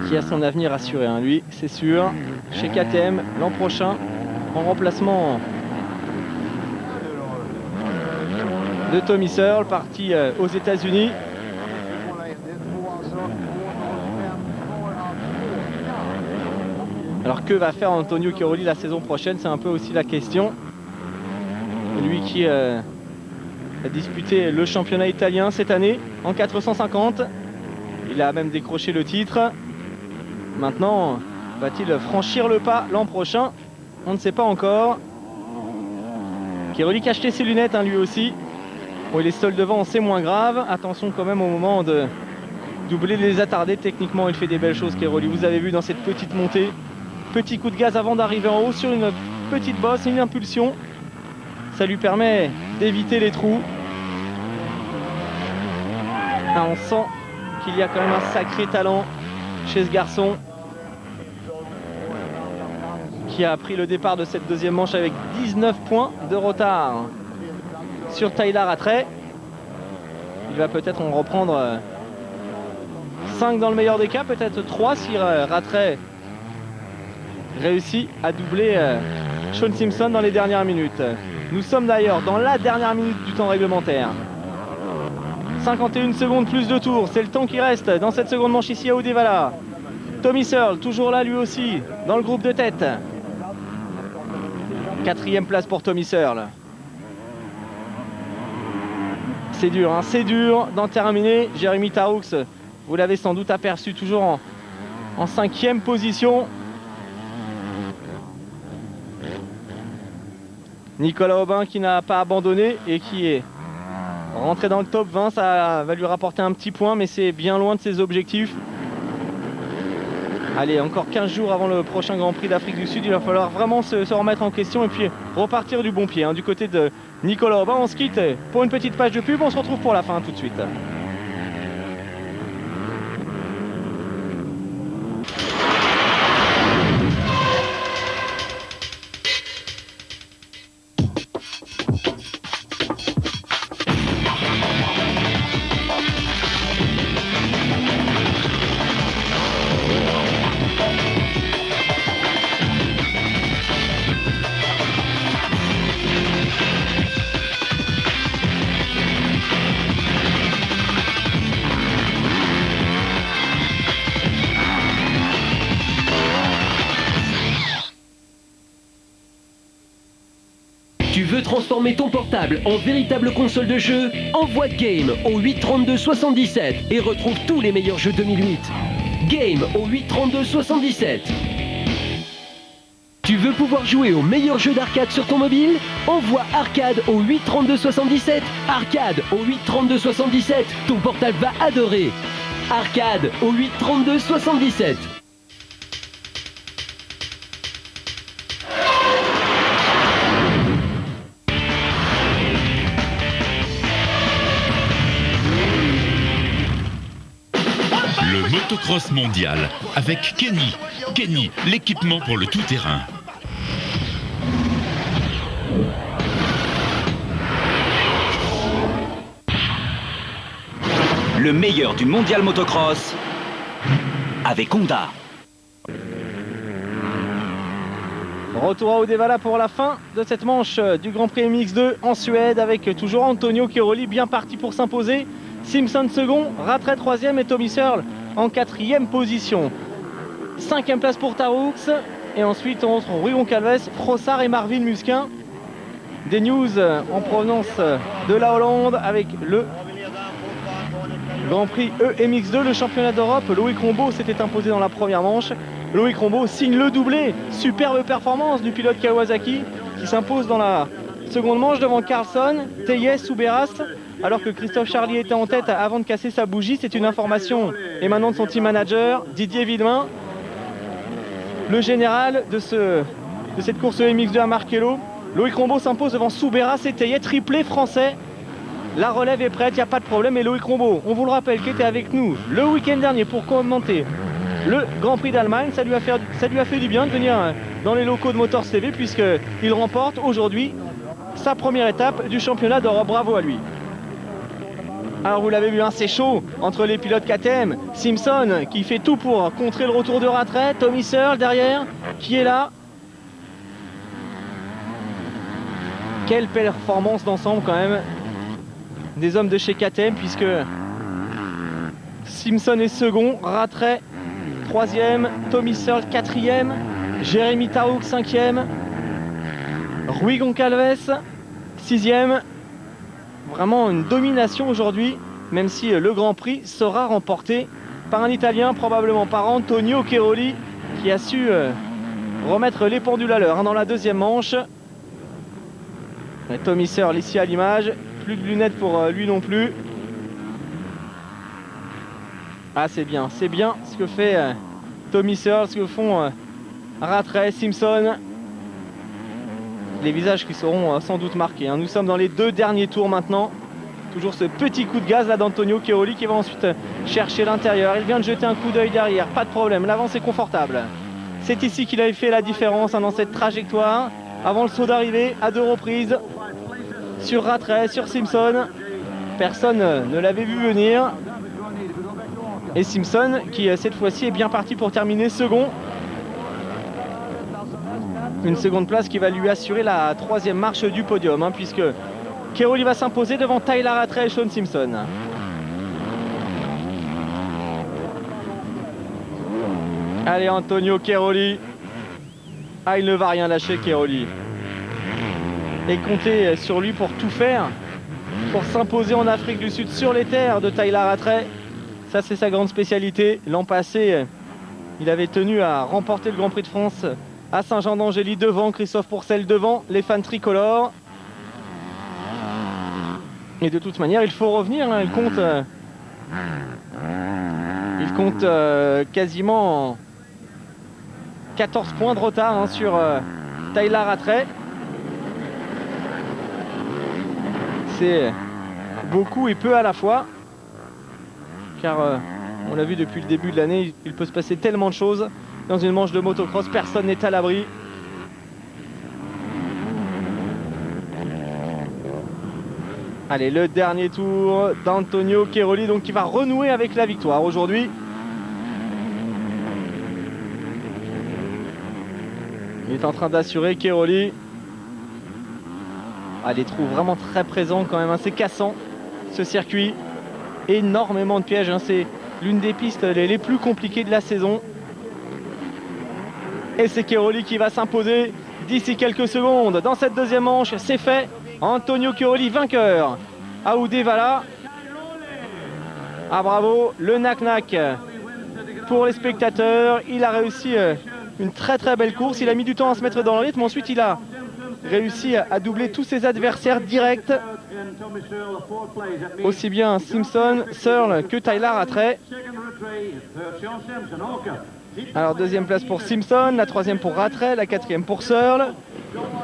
Qui a son avenir assuré, hein, lui, c'est sûr. Chez KTM l'an prochain, en remplacement de Tommy Searle, parti aux États-Unis. Alors que va faire Antonio Cairoli la saison prochaine? C'est un peu aussi la question. Lui qui a disputé le championnat italien cette année en 450. Il a même décroché le titre. Maintenant, va-t-il franchir le pas l'an prochain? On ne sait pas encore. Cairoli qui a acheté ses lunettes, hein, lui aussi. Bon, il est seul devant, c'est moins grave. Attention quand même au moment de doubler les attardés. Techniquement, il fait des belles choses, Cairoli. Vous avez vu dans cette petite montée. Petit coup de gaz avant d'arriver en haut sur une petite bosse, une impulsion. Ça lui permet d'éviter les trous. Ah, on sent qu'il y a quand même un sacré talent chez ce garçon, qui a pris le départ de cette deuxième manche avec 19 points de retard sur Tyler Rattray. Il va peut-être en reprendre 5 dans le meilleur des cas, peut-être 3 si Rattray réussit à doubler Sean Simpson dans les dernières minutes. Nous sommes d'ailleurs dans la dernière minute du temps réglementaire. 51 secondes plus de tours, c'est le temps qui reste dans cette seconde manche ici à Uddevalla. Tommy Searle, toujours là lui aussi, dans le groupe de tête. 4e place pour Tommy Searle. C'est dur, hein, c'est dur d'en terminer. Jérémy Taroux, vous l'avez sans doute aperçu, toujours en 5e position. Nicolas Aubin qui n'a pas abandonné et qui est rentré dans le top 20. Ça va lui rapporter un petit point, mais c'est bien loin de ses objectifs. Allez, encore 15 jours avant le prochain Grand Prix d'Afrique du Sud. Il va falloir vraiment se remettre en question et puis repartir du bon pied, hein, du côté de Nicolas Aubin. On se quitte pour une petite page de pub. On se retrouve pour la fin tout de suite. veux transformer ton portable en véritable console de jeu? Envoie Game au 832 77 et retrouve tous les meilleurs jeux 2008. Game au 832 77. Tu veux pouvoir jouer aux meilleurs jeux d'arcade sur ton mobile? Envoie Arcade au 832 77. Arcade au 832 77. Ton portable va adorer. Arcade au 832 77. Le motocross mondial avec Kenny. Kenny, l'équipement pour le tout-terrain. Le meilleur du mondial motocross avec Honda. Retour à Uddevalla pour la fin de cette manche du Grand Prix MX2 en Suède avec toujours Antonio Cairoli bien parti pour s'imposer. Simpson second, Rattray troisième et Tommy Searle en quatrième position. Cinquième place pour Tarux et ensuite on retrouve Rui Goncalves, Frossard et Marvin Musquin. Des news en provenance de la Hollande avec le Grand Prix EMX2, le championnat d'Europe. Loïc Rombaud s'était imposé dans la première manche. Loïc Rombaud signe le doublé. Superbe performance du pilote Kawasaki qui s'impose dans la seconde manche devant Carlson, Teyes, Souberas, alors que Christophe Charlier était en tête avant de casser sa bougie. C'est une information émanant de son team manager, Didier Villemain. Le général de cette course EMX2 à Markello. Loïc Rombaud s'impose devant Souberas et Teyes, triplé français. La relève est prête, il n'y a pas de problème. Et Loïc Rombaud, on vous le rappelle, qui était avec nous le week-end dernier pour commenter le Grand Prix d'Allemagne. Ça lui a fait du bien de venir dans les locaux de Motors TV puisqu'il remporte aujourd'hui sa première étape du championnat d'Europe. Bravo à lui. Alors vous l'avez vu, hein, c'est chaud entre les pilotes KTM. Simpson qui fait tout pour contrer le retour de Rattray. Tommy Searle derrière qui est là. Quelle performance d'ensemble quand même des hommes de chez KTM, puisque Simpson est second, Rattray troisième, Tommy Searle quatrième, Jérémy Tarux cinquième, Rui Goncalves sixième. Vraiment une domination aujourd'hui, même si le Grand Prix sera remporté par un Italien, probablement par Antonio Cairoli, qui a su remettre les pendules à l'heure dans la deuxième manche. Et Tommy Searle ici à l'image. Plus de lunettes pour lui non plus. Ah, c'est bien ce que fait Tommy Searle, ce que font Rattray, Simpson. Les visages qui seront sans doute marqués, hein. Nous sommes dans les deux derniers tours maintenant. Toujours ce petit coup de gaz là d'Antonio Cairoli qui va ensuite chercher l'intérieur. Il vient de jeter un coup d'œil derrière, pas de problème, l'avance est confortable. C'est ici qu'il avait fait la différence, hein, dans cette trajectoire. Avant le saut d'arrivée à deux reprises. Sur Rattray, sur Simpson, personne ne l'avait vu venir. Et Simpson qui cette fois-ci est bien parti pour terminer second. Une seconde place qui va lui assurer la troisième marche du podium, hein, puisque Cairoli va s'imposer devant Tyler Rattray et Sean Simpson. Allez, Antonio Cairoli. Ah, il ne va rien lâcher, Cairoli. Et compter sur lui pour tout faire, pour s'imposer en Afrique du Sud sur les terres de Tyler Rattray. Ça, c'est sa grande spécialité. L'an passé, il avait tenu à remporter le Grand Prix de France à Saint-Jean-d'Angély devant Christophe Pourcel, devant les fans tricolores. Et de toute manière, il faut revenir, hein. Il compte quasiment 14 points de retard, hein, sur Tyler Rattray. C'est beaucoup et peu à la fois, car on l'a vu depuis le début de l'année, il peut se passer tellement de choses dans une manche de motocross, personne n'est à l'abri. Allez, le dernier tour d'Antonio Cairoli, donc qui va renouer avec la victoire aujourd'hui. Il est en train d'assurer Cairoli. Ah, les trous vraiment très présents quand même, hein. C'est cassant ce circuit, énormément de pièges, hein. C'est l'une des pistes les plus compliquées de la saison. Et c'est Cairoli qui va s'imposer d'ici quelques secondes. Dans cette deuxième manche, c'est fait. Antonio Chiaroli vainqueur. Aoudé Vala. Ah bravo, le knack-knack pour les spectateurs. Il a réussi une très très belle course. Il a mis du temps à se mettre dans le rythme. Ensuite, il a réussi à doubler tous ses adversaires directs. Aussi bien Simpson, Searle que Tyler Rattray. Alors deuxième place pour Simpson, la troisième pour Rattray, la quatrième pour Searle.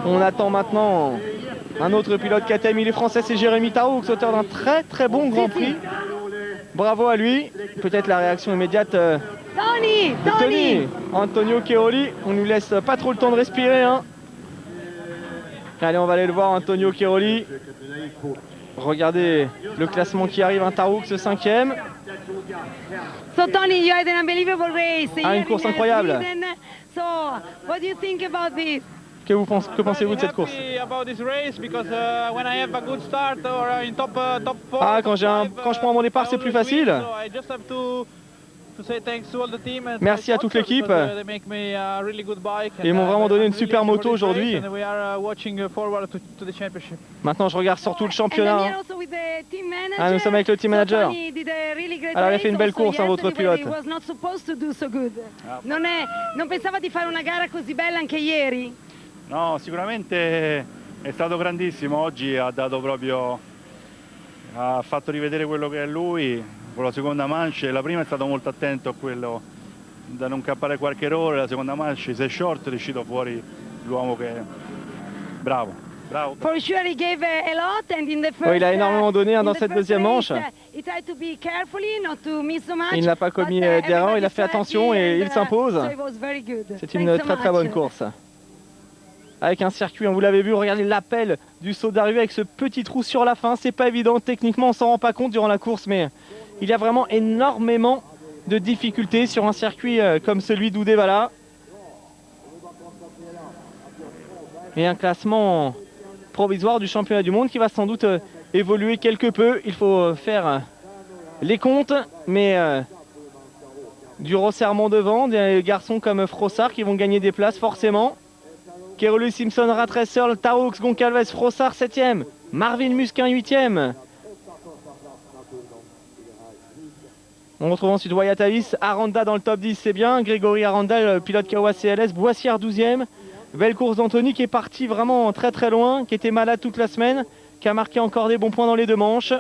On attend maintenant un autre pilote KTM, il est français, c'est Jérémy Tarroux, auteur d'un très très bon Grand Prix. Bravo à lui. Peut-être la réaction immédiate de Tony. Antonio Chiaroli, on nous laisse pas trop le temps de respirer. Hein. Allez, on va aller le voir, Antonio Chiaroli. Regardez le classement qui arrive, un Tarroux 5e. So Tony, you had an unbelievable race. Ah, une course incroyable. So, what do you think about this? Que pensez-vous de cette course? Ah, quand je prends mon départ, c'est plus facile. Merci à toute l'équipe. Ils m'ont vraiment donné une super moto aujourd'hui. Maintenant, je regarde surtout le championnat. Ah, nous sommes avec le team manager. Alors, il a fait une belle course, hein, votre pilote. Non pensava di fare una gara così bella anche ieri? No, sicuramente è stato grandissimo. Oggi ha fatto rivedere quello che è lui con la seconda manche. La prima è stato molto attento a quello da non cappare qualche errore, la seconda manche si è short, è uscito fuori l'uomo che è bravo. For sure he gave a lot and in the first, il a énormément donné dans cette deuxième manche. Il n'a pas commis d'erreur, il a fait attention et il s'impose. C'est une très très bonne course. Avec un circuit, vous l'avez vu, regardez l'appel du saut d'arrivée avec ce petit trou sur la fin. C'est pas évident, techniquement on s'en rend pas compte durant la course, mais il y a vraiment énormément de difficultés sur un circuit comme celui d'Aoudé Vala. Et un classement provisoire du championnat du monde qui va sans doute évoluer quelque peu. Il faut faire les comptes, mais du resserrement devant, des garçons comme Frossard qui vont gagner des places forcément. Chiaroli, Simpson, Rattray, Searle, Tarroux, Goncalves, Frossard 7e, Marvin Musquin 8e. On retrouve ensuite Wyatt Hayes, Aranda dans le top 10, c'est bien. Grégory Aranda, le pilote Kawa CLS, Boissière 12e. Belle course d'Anthony qui est parti vraiment très très loin, qui était malade toute la semaine, qui a marqué encore des bons points dans les deux manches.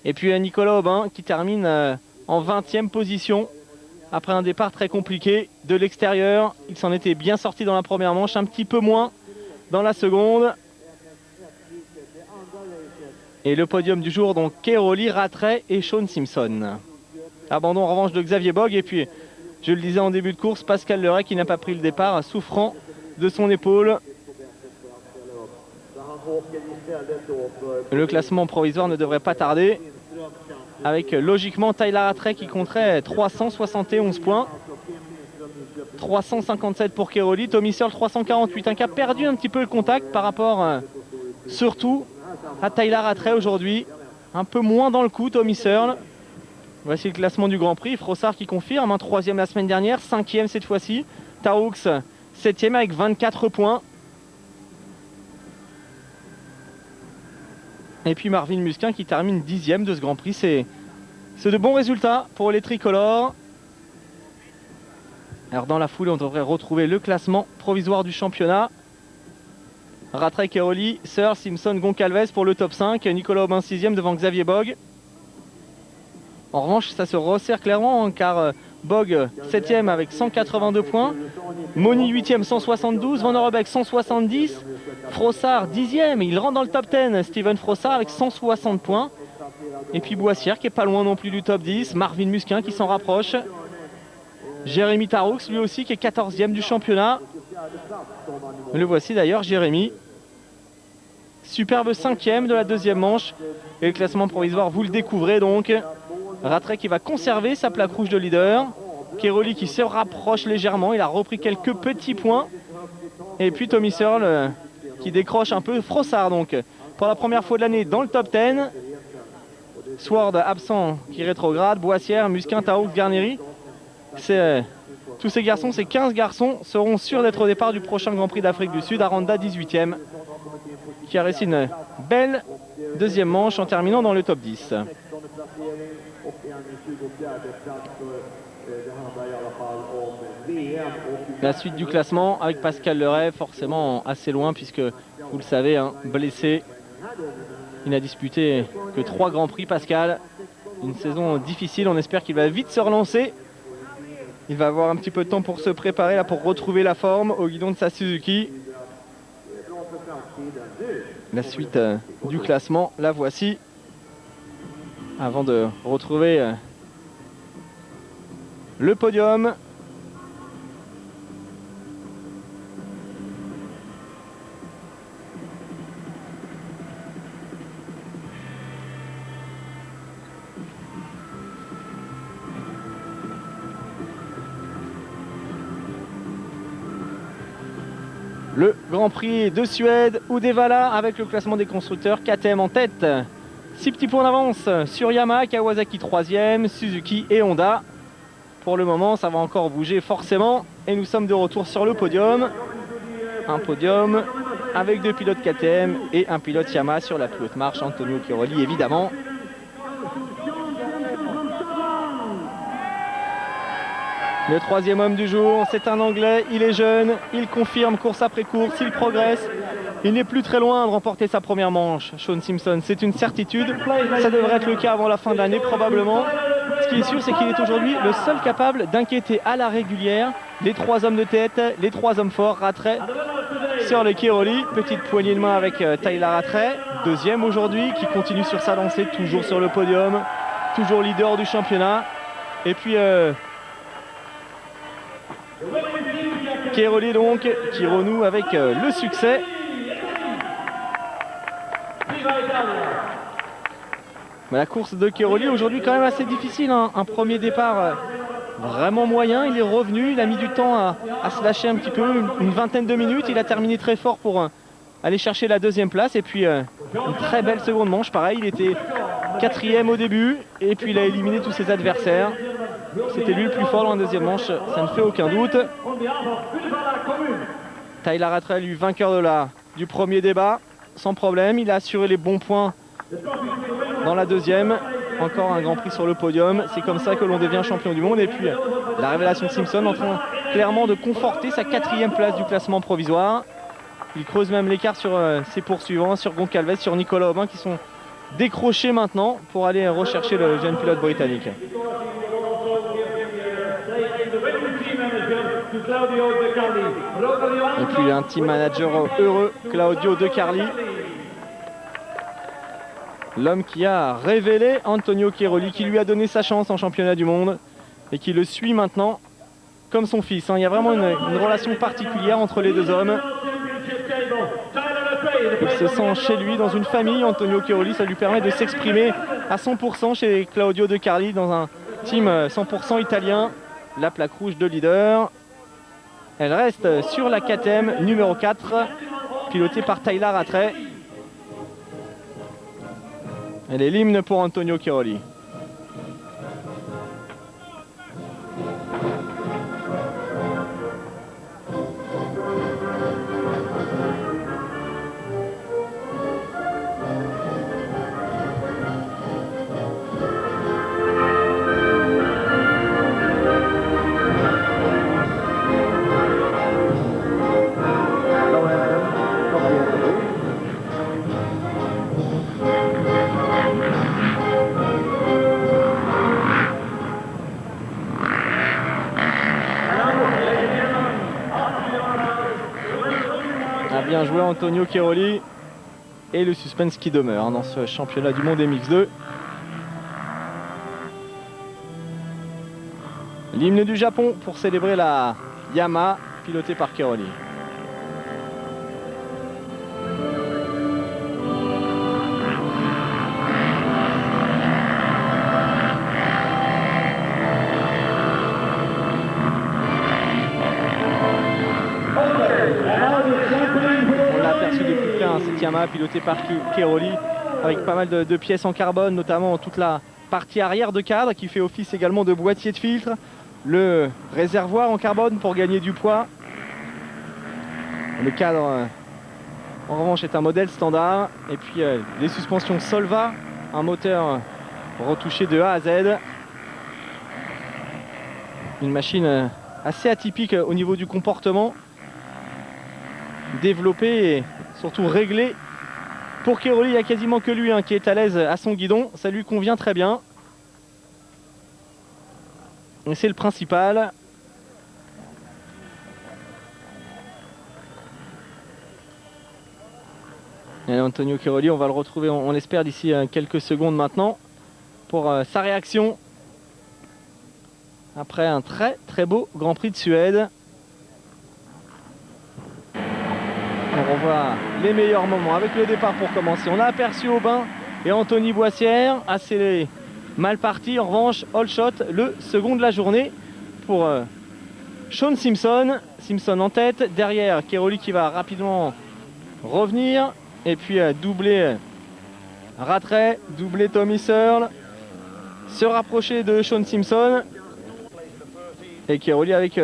Et puis Nicolas Aubin qui termine en 20e position. Après un départ très compliqué de l'extérieur, il s'en était bien sorti dans la première manche, un petit peu moins dans la seconde. Et le podium du jour, donc Chiaroli, Rattray et Sean Simpson. Abandon en revanche de Xavier Bogue et puis, je le disais en début de course, Pascal Leray qui n'a pas pris le départ, souffrant de son épaule. Le classement provisoire ne devrait pas tarder. Avec logiquement Tyler Rattray qui compterait 371 points. 357 pour Chiaroli, Tommy Searle 348. Qui a perdu un petit peu le contact par rapport surtout à Tyler Rattray aujourd'hui. Un peu moins dans le coup Tommy Searle. Voici le classement du Grand Prix. Frossard qui confirme, 3e la semaine dernière, 5e cette fois-ci. Tarroux 7e avec 24 points. Et puis Marvin Musquin qui termine 10e de ce Grand Prix. C'est de bons résultats pour les tricolores. Alors dans la foulée, on devrait retrouver le classement provisoire du championnat. Rattray, Chiaroli, Searle, Simpson, Goncalves pour le top 5. Nicolas Aubin 6e devant Xavier Bogue. En revanche, ça se resserre clairement car Bogue 7e avec 182 points. Moni 8e 172, Van der Rubbeck 170. Frossard 10e, il rentre dans le top 10, Steven Frossard avec 160 points. Et puis Boissière qui est pas loin non plus du top 10, Marvin Musquin qui s'en rapproche. Jérémy Tarroux lui aussi qui est 14e du championnat. Le voici d'ailleurs, Jérémy. Superbe 5e de la deuxième manche. Et le classement provisoire, vous le découvrez donc. Rattray qui va conserver sa plaque rouge de leader. Chiaroli qui se rapproche légèrement, il a repris quelques petits points. Et puis Tommy Searle qui décroche un peu. Frossard donc pour la première fois de l'année dans le top 10. Sword absent qui rétrograde. Boissière, Musquin, Tarroux, Garneri. C'est Tous ces garçons, ces 15 garçons, seront sûrs d'être au départ du prochain Grand Prix d'Afrique du Sud. Aranda 18e, qui a réussi une belle deuxième manche en terminant dans le top 10. La suite du classement avec Pascal Leray, forcément assez loin puisque, vous le savez, hein, blessé. Il n'a disputé que 3 Grands Prix, Pascal. Une saison difficile, on espère qu'il va vite se relancer. Il va avoir un petit peu de temps pour se préparer, là, pour retrouver la forme au guidon de sa Suzuki. La suite du classement, la voici. Avant de retrouver le podium. Le Grand Prix de Suède, Uddevalla avec le classement des constructeurs, KTM en tête. 6 petits points d'avance sur Yamaha, Kawasaki 3e, Suzuki et Honda. Pour le moment, ça va encore bouger forcément. Et nous sommes de retour sur le podium. Un podium avec 2 pilotes KTM et un pilote Yamaha sur la plus haute marche, Antonio Chiaroli évidemment. Le 3e homme du jour, c'est un Anglais, il est jeune, il confirme course après course, il progresse. Il n'est plus très loin de remporter sa première manche, Sean Simpson, c'est une certitude. Ça devrait être le cas avant la fin de l'année probablement. Ce qui est sûr, c'est qu'il est aujourd'hui le seul capable d'inquiéter à la régulière les 3 hommes de tête, les 3 hommes forts, Rattray, sur le Chiaroli. Petite poignée de main avec Tyler Rattray, 2e aujourd'hui, qui continue sur sa lancée, toujours sur le podium, toujours leader du championnat. Et puis Chiaroli donc, qui renoue avec le succès. Mais la course de Chiaroli aujourd'hui quand même assez difficile, hein. Un premier départ vraiment moyen, il est revenu, il a mis du temps à se lâcher un petit peu, une vingtaine de minutes, il a terminé très fort pour aller chercher la 2e place et puis une très belle seconde manche, pareil, il était 4e au début et puis il a éliminé tous ses adversaires. C'était lui le plus fort dans la 2e manche, ça ne fait aucun doute. Tyler Rattray, lui, vainqueur du premier débat, sans problème. Il a assuré les bons points dans la 2e. Encore un Grand Prix sur le podium. C'est comme ça que l'on devient champion du monde. Et puis la révélation Simpson en train clairement de conforter sa 4e place du classement provisoire. Il creuse même l'écart sur ses poursuivants, sur Goncalves, sur Nicolas Aubin qui sont décrochés maintenant pour aller rechercher le jeune pilote britannique. Et puis un team manager heureux, Claudio De Carli, l'homme qui a révélé Antonio Chiaroli, qui lui a donné sa chance en championnat du monde et qui le suit maintenant comme son fils. Il y a vraiment une relation particulière entre les 2 hommes. Il se sent chez lui, dans une famille. Antonio Chiaroli, ça lui permet de s'exprimer à 100% chez Claudio De Carli dans un team 100% italien. La plaque rouge de leader. Elle reste sur la KTM numéro 4, pilotée par Tyler Rattray. Elle est l'hymne pour Antonio Chiaroli. Bien joué Antonio Chiaroli et le suspense qui demeure dans ce championnat du monde MX2. L'hymne du Japon pour célébrer la Yamaha pilotée par Chiaroli. Cette Yamaha pilotée par Chiaroli avec pas mal de pièces en carbone, notamment toute la partie arrière de cadre qui fait office également de boîtier de filtre. le réservoir en carbone pour gagner du poids. Le cadre en revanche est un modèle standard. Et puis les suspensions Solva, un moteur retouché de A à Z. Une machine assez atypique au niveau du comportement, développée et surtout réglée. Pour Cairoli, il n'y a quasiment que lui qui est à l'aise à son guidon, ça lui convient très bien. Et c'est le principal. Et Antonio Cairoli, on va le retrouver, on l'espère, d'ici quelques secondes maintenant, pour sa réaction après un très très beau Grand Prix de Suède. On revoit les meilleurs moments avec le départ pour commencer. On a aperçu Aubin et Anthony Boissière, assez mal parti. En revanche, all shot, le second de la journée pour Sean Simpson. Simpson en tête, derrière Cairoli qui va rapidement revenir. Et puis doubler Rattray, doubler Tommy Searle, se rapprocher de Sean Simpson. Et Cairoli avec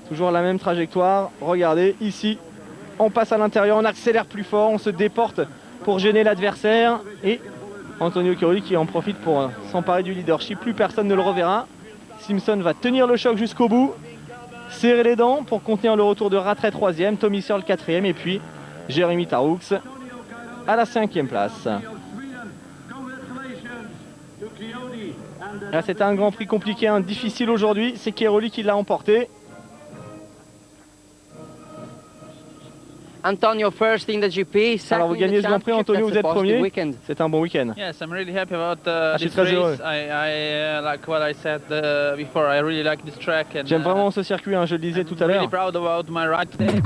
toujours la même trajectoire. Regardez ici, on passe à l'intérieur, on accélère plus fort, on se déporte pour gêner l'adversaire. Et Antonio Cairoli qui en profite pour s'emparer du leadership, plus personne ne le reverra. Simpson va tenir le choc jusqu'au bout, serrer les dents pour contenir le retour de Rattray 3e, Tommy Searle 4e et puis Jérémy Tarroux à la 5e place. Là, c'était un Grand Prix compliqué, difficile aujourd'hui. C'est Cairoli qui l'a emporté. Antonio, first in the GP. Alors vous gagnez ce Grand Prix, Antonio, vous êtes premier. C'est un bon week-end. Yes, I'm really happy about Je suis this très heureux. race. I like what I said before. I really like this track. J'aime vraiment ce circuit, je le disais tout à l'heure. I'm really proud about my ride today.